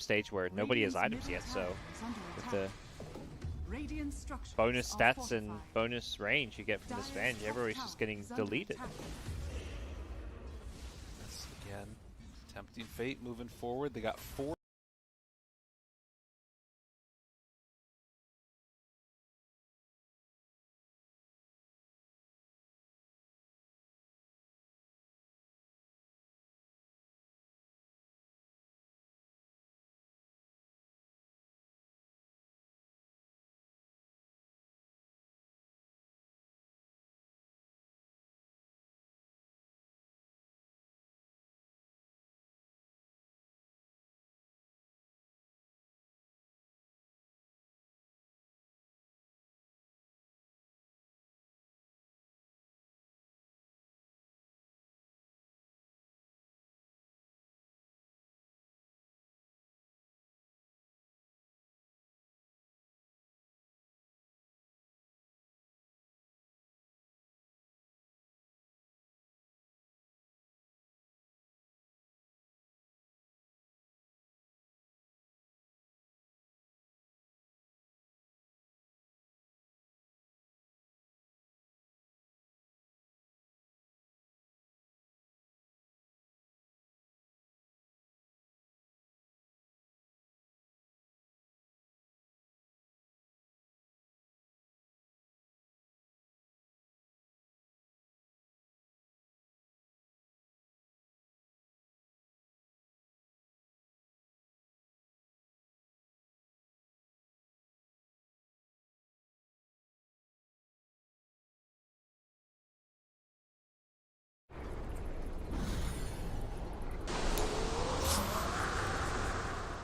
stage where nobody has items yet, so with the bonus stats and bonus range you get from this Venge, everybody's just getting deleted. This again, tempting fate moving forward. They got 4.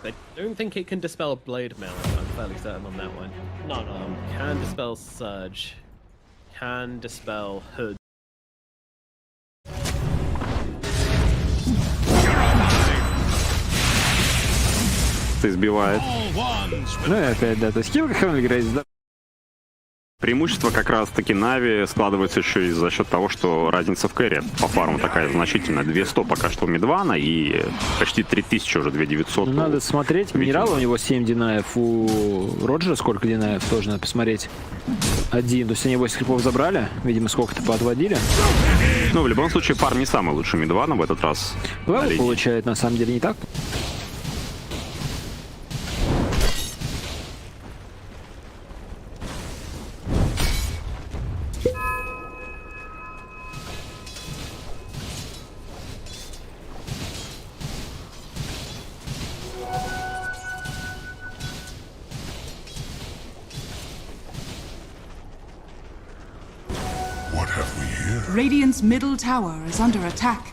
I don't think it can dispel Blade Mail, I'm fairly certain on that one. No. Can dispel Surge. Can dispel Hood. Избивает. Ну и опять, да, то есть хил как он играет, да. Преимущество как раз таки Нави складывается еще и за счет того, что разница в кэре по фарму такая значительная. 200 пока что у Мидвана и почти 3000 уже, 2900. Ну, надо смотреть, минерал у него 7 динаев, у Роджера сколько динаев, тоже надо посмотреть. 1, то есть они 8 скрипов забрали, видимо, сколько-то поотводили. Ну, в любом случае, пар не самый лучший Мидвана в этот раз. Левел получает, на самом деле, не так. Radiant's middle tower is under attack.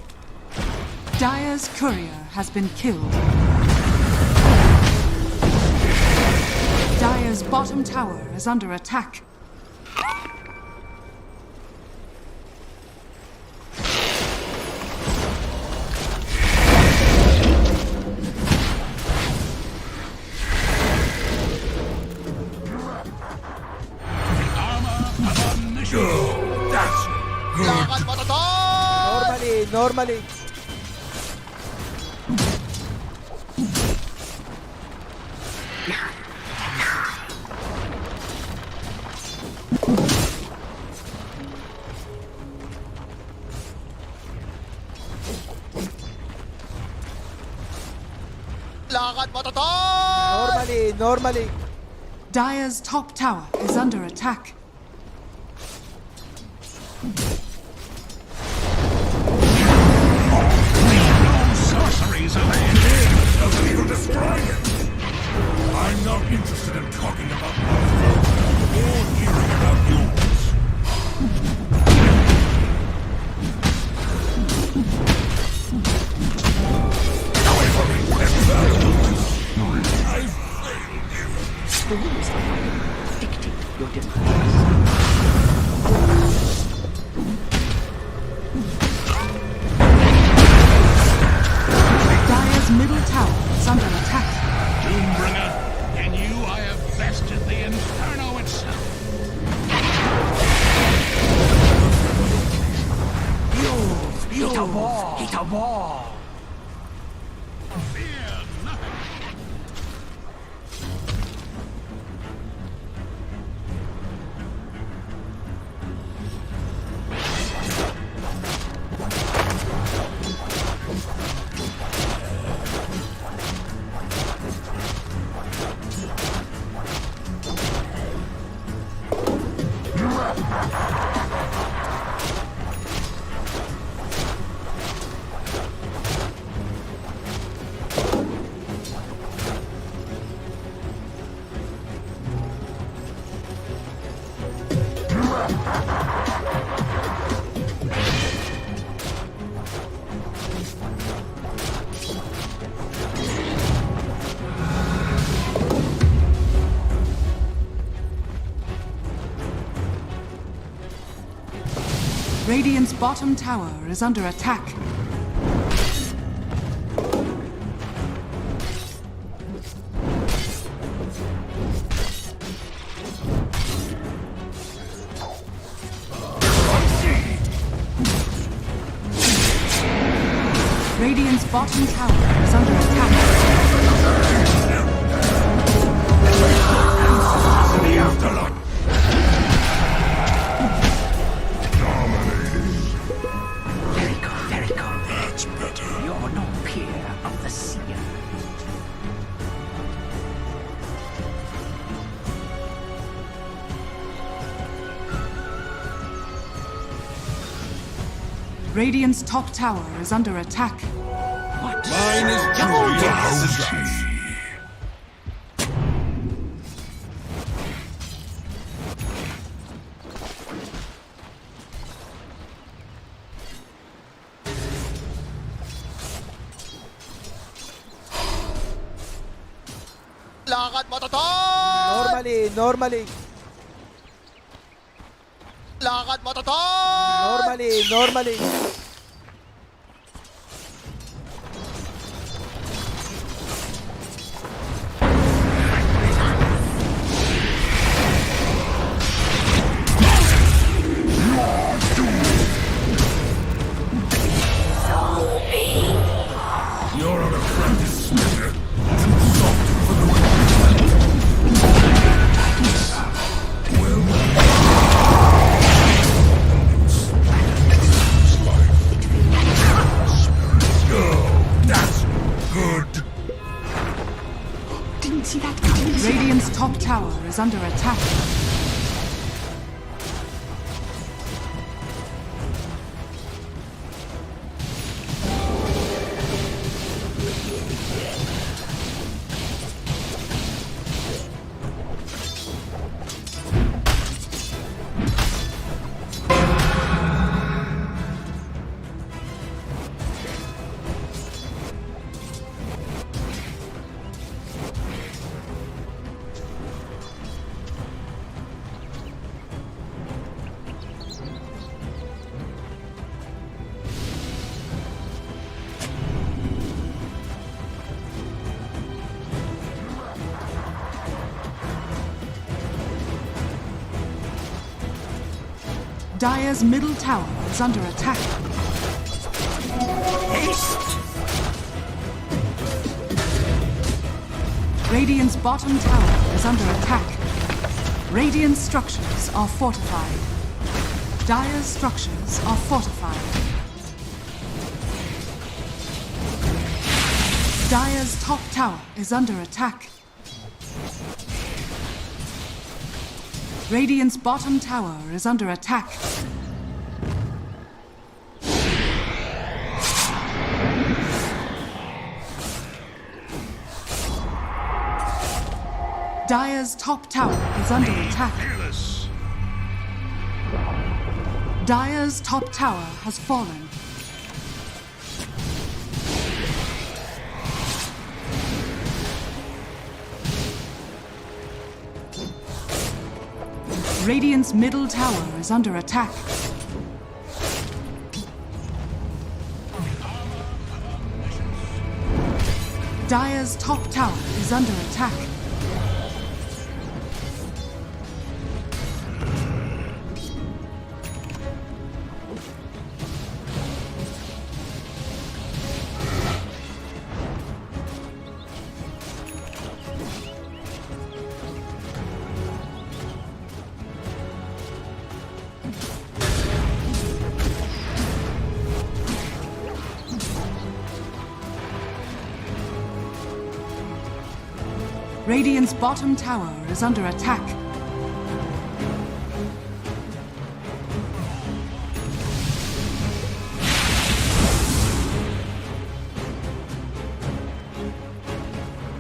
Dire's courier has been killed. Dire's bottom tower is under attack. Normally. Normally. Dire's top tower is under attack. I'm not interested in talking about myself or hearing about yours. However, I've failed you. The rules of life dictate your demise. Dire's middle tower is under attack. Doombringer, in you I have vested the Inferno itself. Hit a wall! Fear nothing. Radiant's bottom tower is under attack. Radiant's bottom tower is under attack. The afterlife. Very good, very good. That's better. You're no peer of the seer. Radiant's top tower is under attack. What? Mine is truly the house. Lakad mo, Toton! Normally. Lakad mo, Toton! Normally. You're an apprentice, Smith. Too soft for the that's good. Didn't see that coming. Radiant's top tower is under attack. Dire's middle tower is under attack. Radiant's bottom tower is under attack. Radiant structures are fortified. Dire's structures are fortified. Dire's top tower is under attack. Radiant's bottom tower is under attack. Dire's top tower is under attack. Dire's top tower has fallen. Radiant's middle tower is under attack. Dire's top tower is under attack. Radiant's bottom tower is under attack.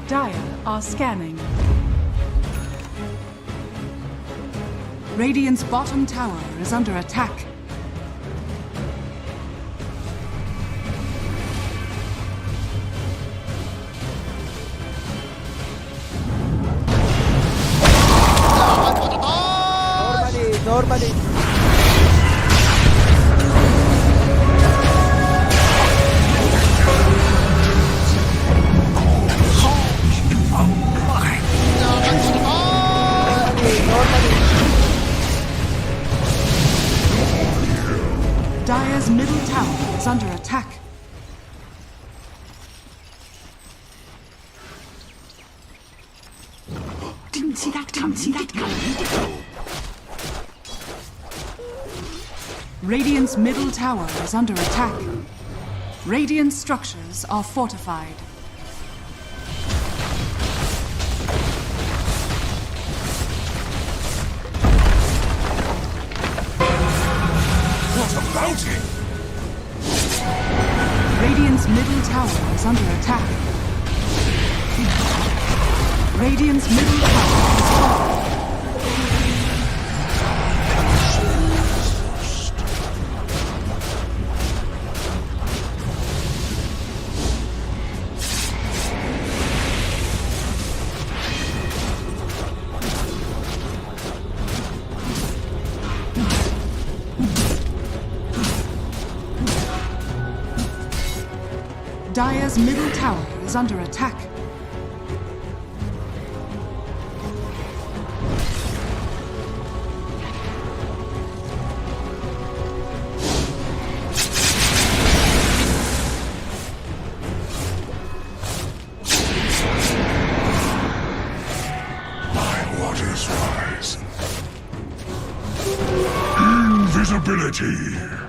Dire are scanning. Radiant's bottom tower is under attack. Normally. Dire's middle tower is under attack. Didn't see that coming. Radiant's middle tower is under attack. Radiant structures are fortified. What a bounty! Radiant's middle tower is under attack. Radiant's middle tower is falling. Dire's middle tower is under attack. My waters rise. Invisibility.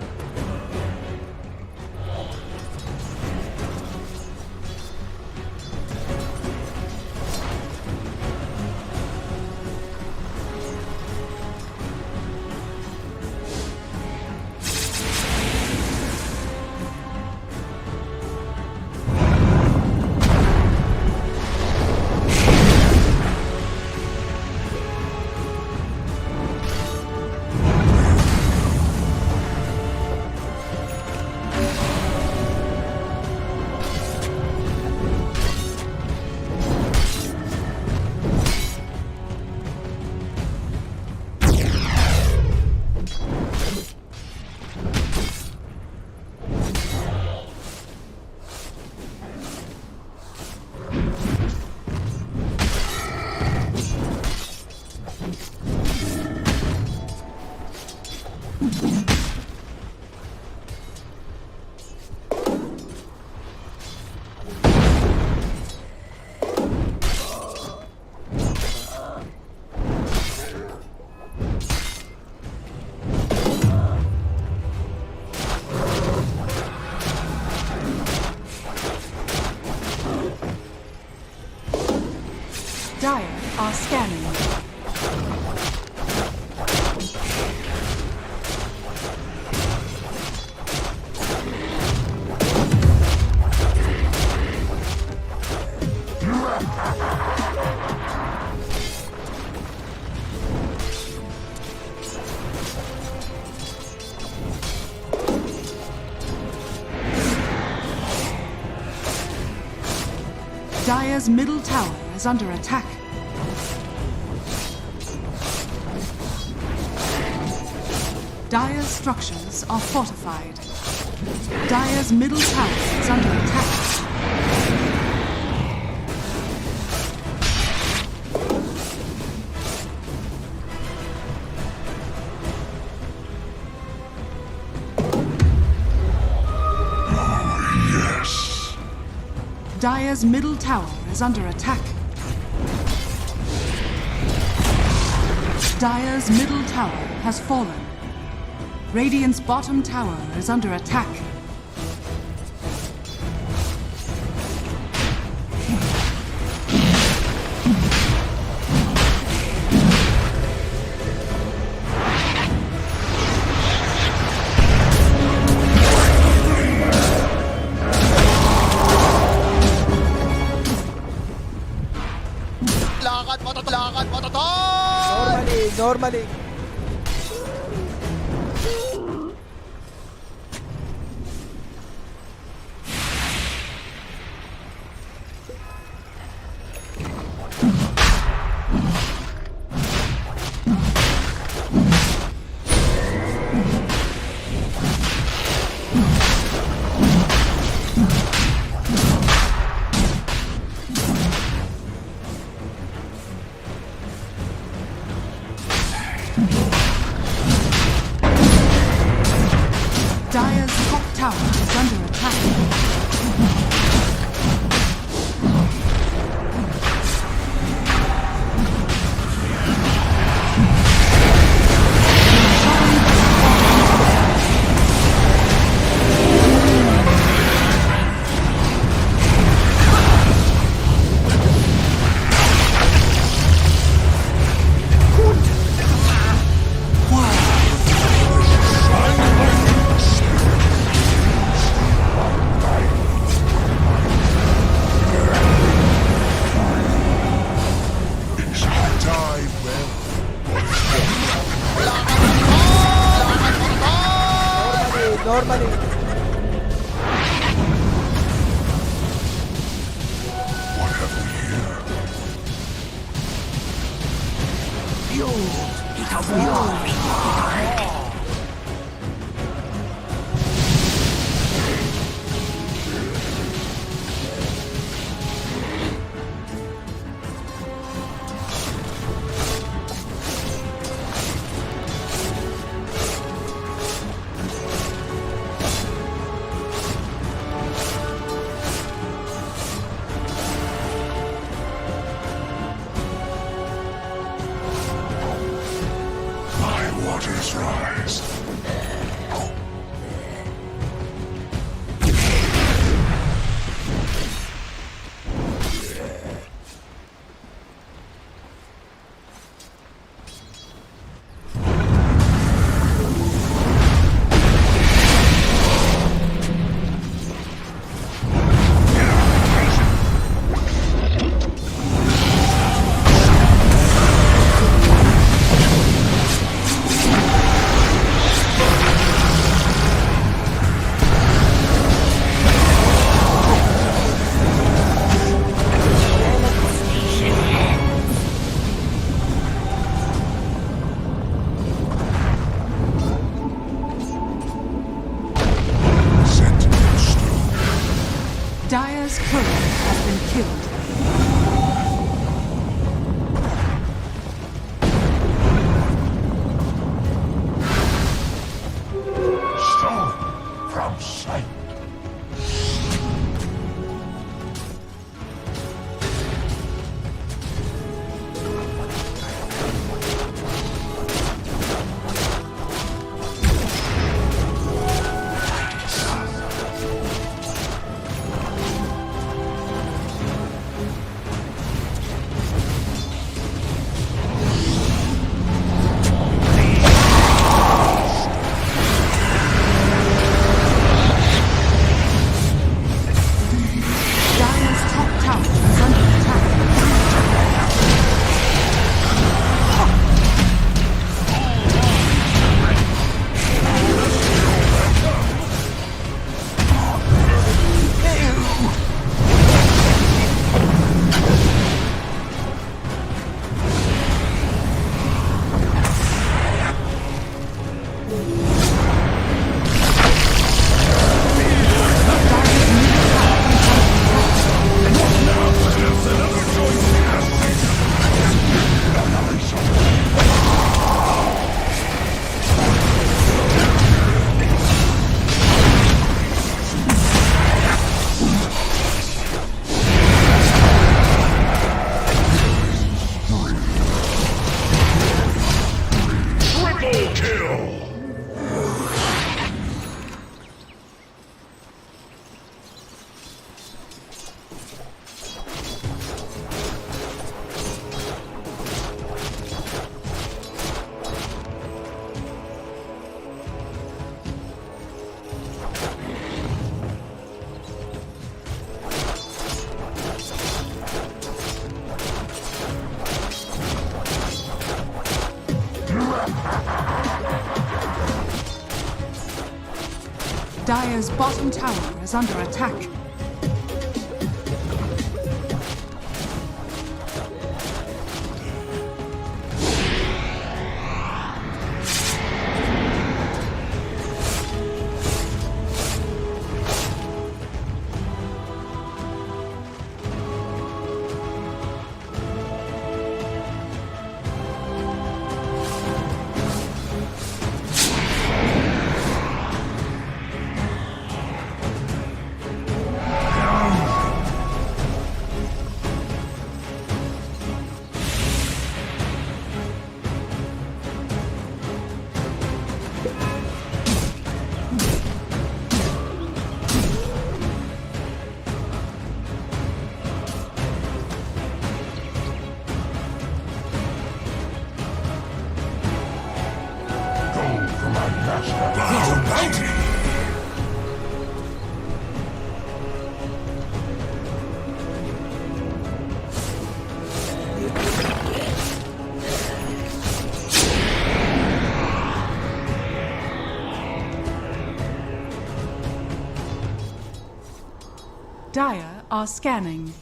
Dire are scanning. Dire's middle tower is under attack. Dire's structures are fortified. Dire's middle tower is under attack. Yes. Dire's middle tower is under attack. Dire's middle tower has fallen. Radiant's bottom tower is under attack. Lakad mo to! Normally. Normally. What have we here? My waters rise. Sentinel stone. Dire's courier has been killed. Stone from sight. Dire's top tower is under attack. Triple kill. Dire's bottom tower is under attack. Dire are scanning.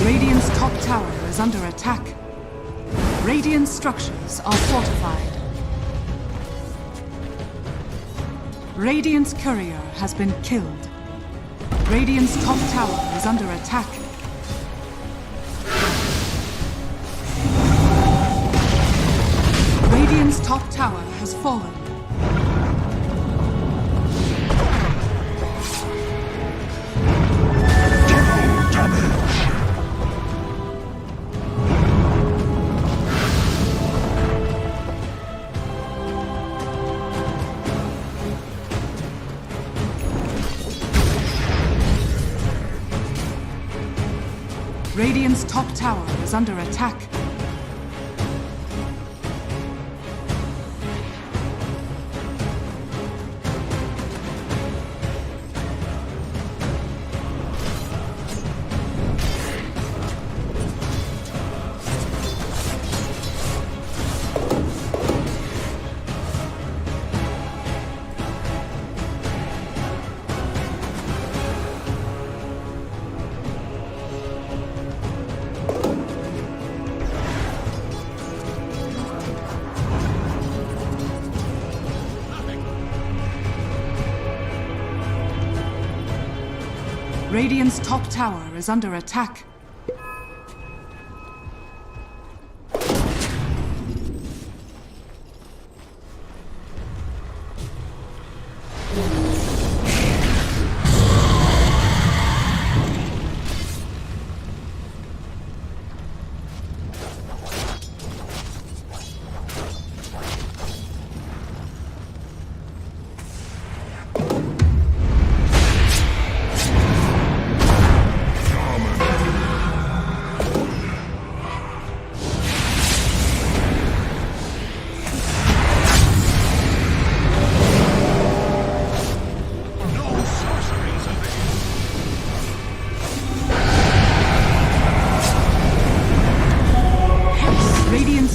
Radiant's top tower is under attack. Radiant structures are fortified. Radiant's courier has been killed. Radiant's top tower is under attack. Radiant's top tower has fallen. Radiant's top tower is under attack. Radiant's top tower is under attack.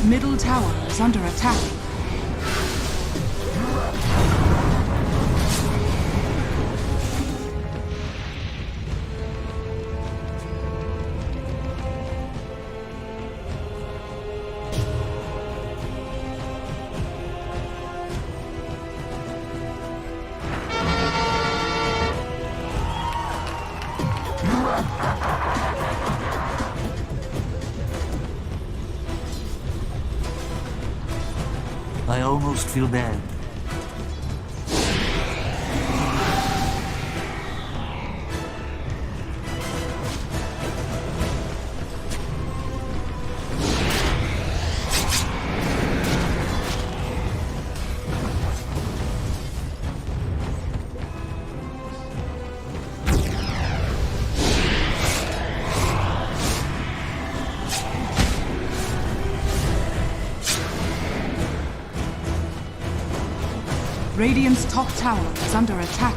Middle tower is under attack. I almost feel bad. Radiant's top tower is under attack.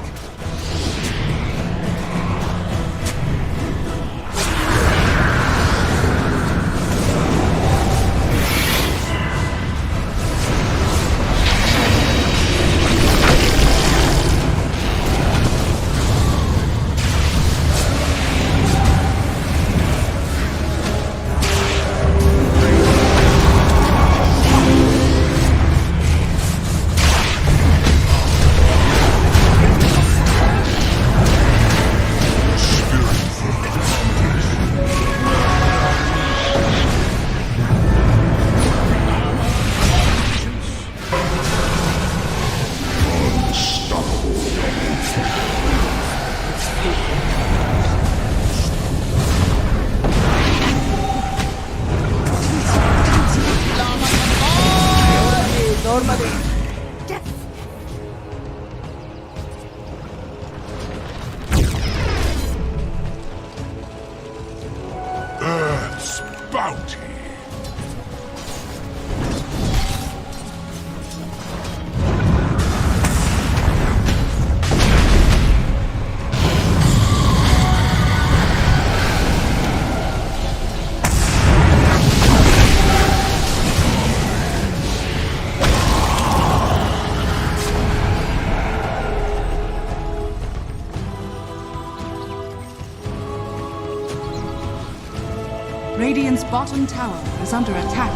Radiant's bottom tower is under attack.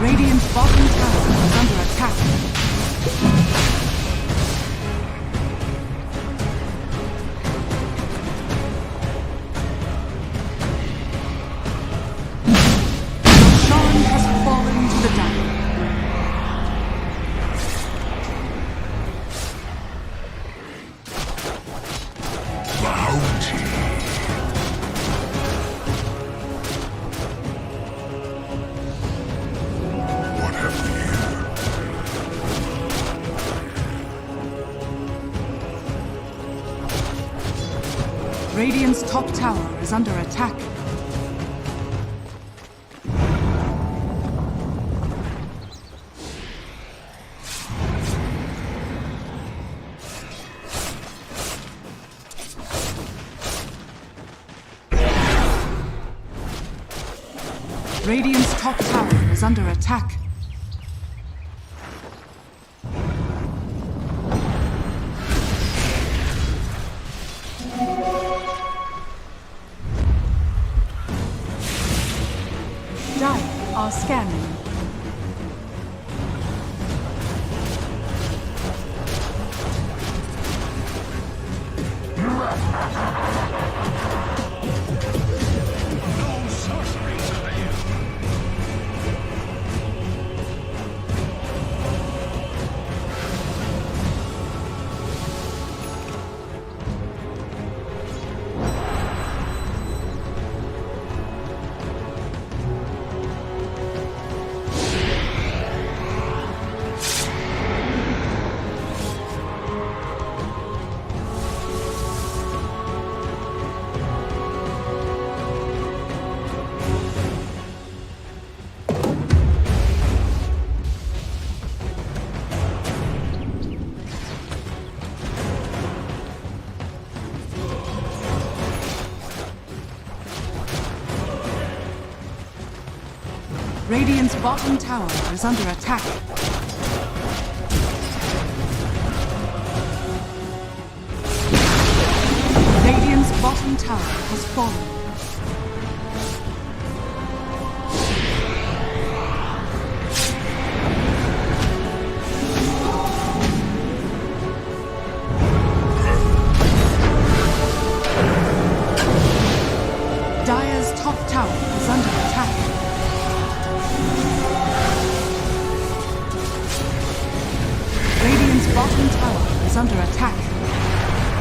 Radiant's bottom tower is under attack. Sean has fallen to the dark. Radiant's top tower is under attack. Radiant's top tower is under attack. Dire are scanning. Radiant's bottom tower is under attack. Radiant's bottom tower has fallen. Dire's top tower is under attack. Radiant's bottom tower is under attack.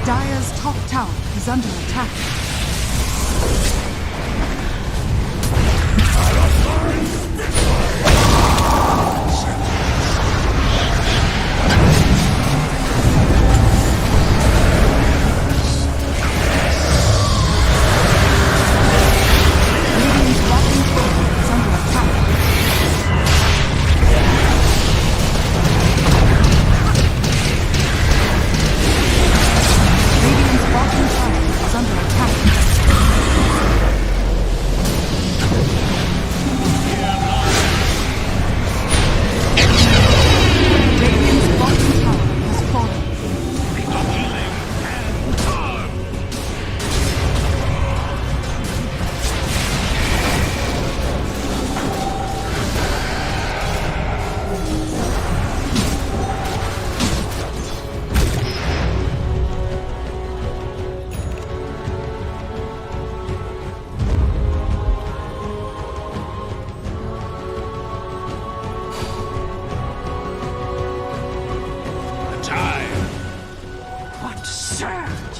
Dire's top tower is under attack. Radiant's bottom tower is under attack. Radiant's bottom tower is under attack. Radiant's bottom tower has fallen.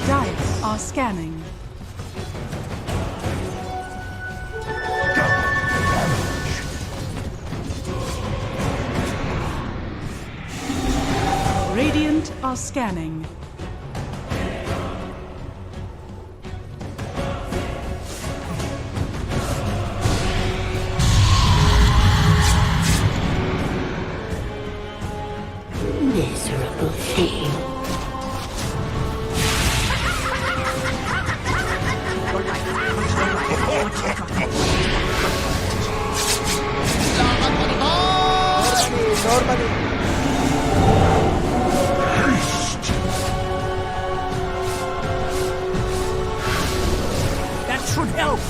Dire are scanning. Radiant are scanning. Miserable thing. Normally. should help.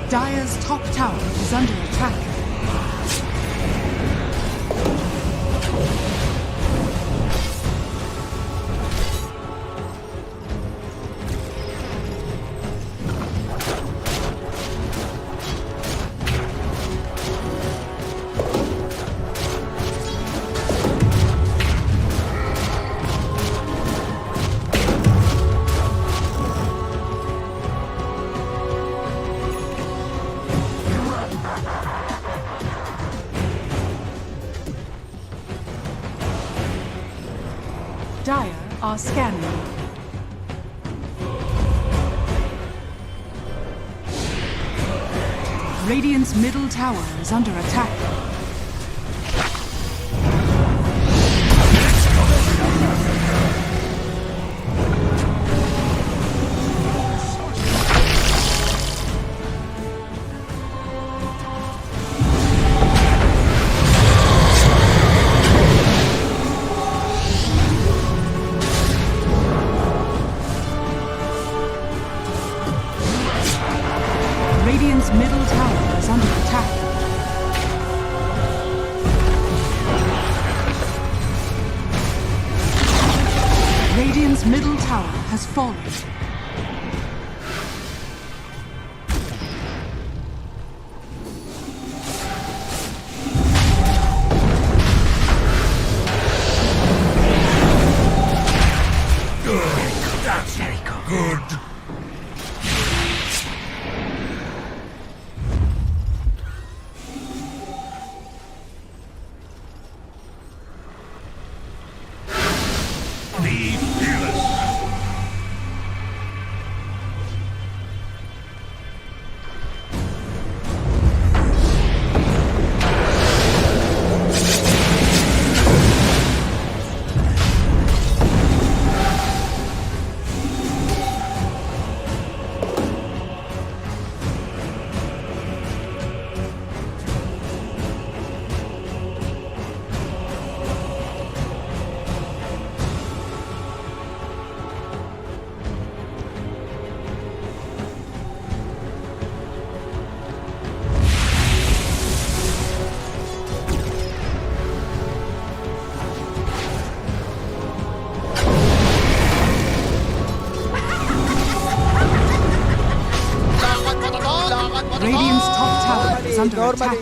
Dire's top tower is under attack. Dire are scanning. Radiant's middle tower is under attack. Radiant's middle tower is under attack. Radiant's middle tower has fallen. Good. That's good. Be fearless. Radiant's top tower is under attack.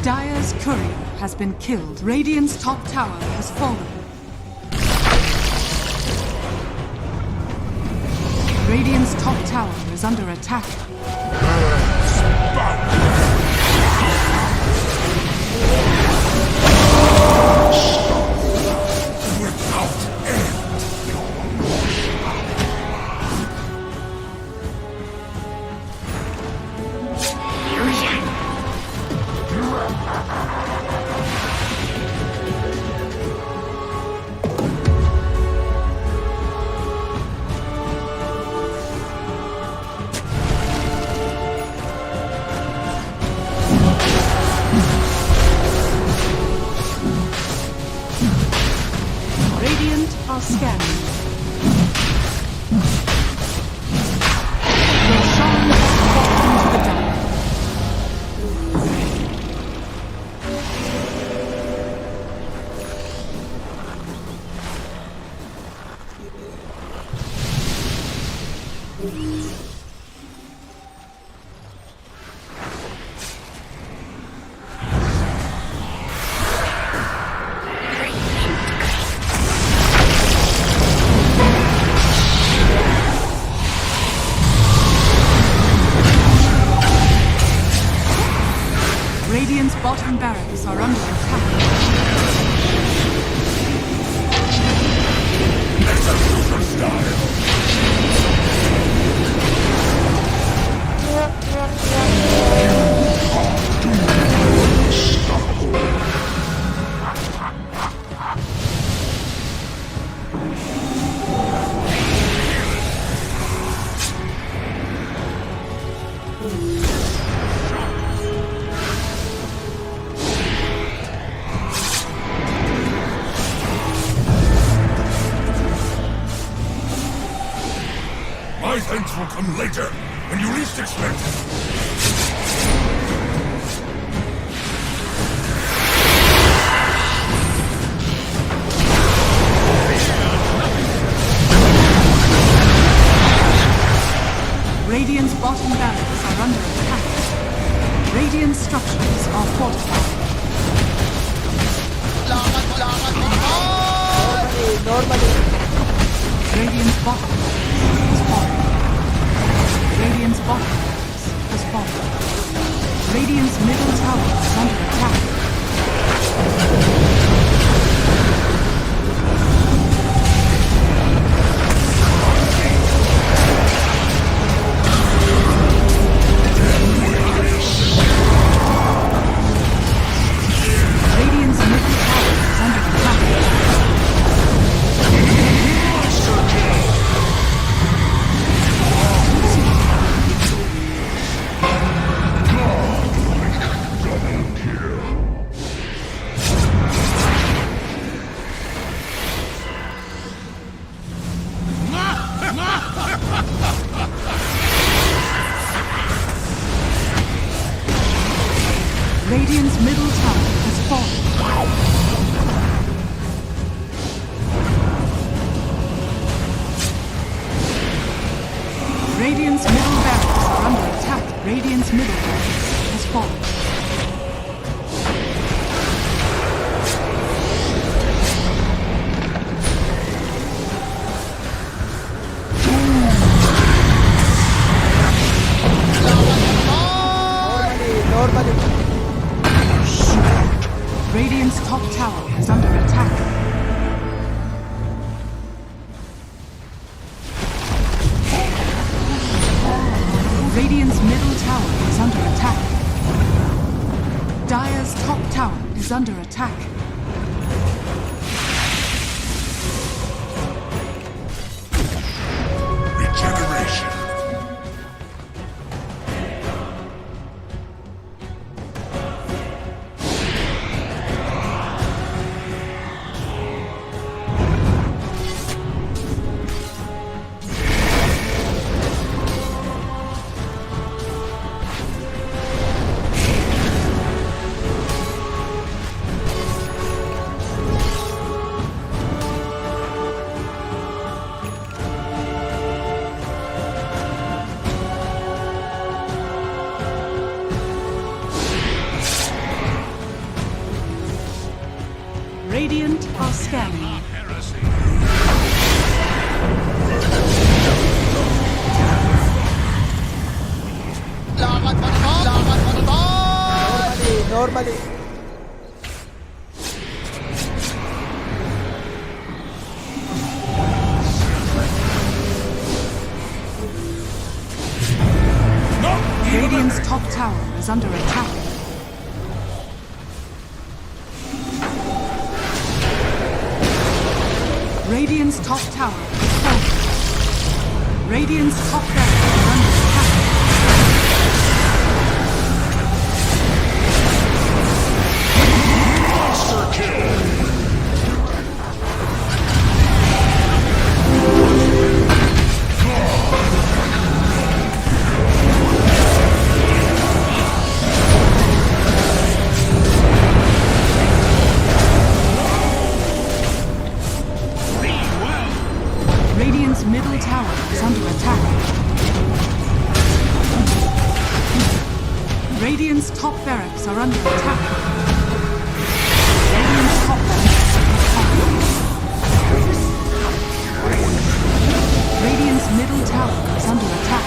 Dire's courier has been killed. Radiant's top tower has fallen. Radiant's top tower is under attack. Radiant are scanning. Roshan has walked into the dark. bottom barracks are under attack. Execution style. My thanks will come later, when you least expect it. Radiant's bottom barracks are under attack. Radiant structures are fortified. Normally. Radiant's bottom barracks has fallen. Radiant's bottom barracks has fallen. Radiant's middle tower is under attack. Radiant's middle tower is under attack. Radiant's middle tower has fallen. Radiant's middle barracks are under attack. Radiant's middle barracks has fallen. Normally. Radiant's top tower is under attack. Radiant's middle tower is under attack. Dire's top tower is under attack. Regeneration. Radiant are scanning. Normally. Radiant's top tower is under attack. Radiant's top tower is falling. Radiant's top barracks is under attack. Monster kill. Radiant's middle tower is under attack. Radiant's top barracks are under attack. Radiant's top barracks is falling. Radiant's middle tower is under attack.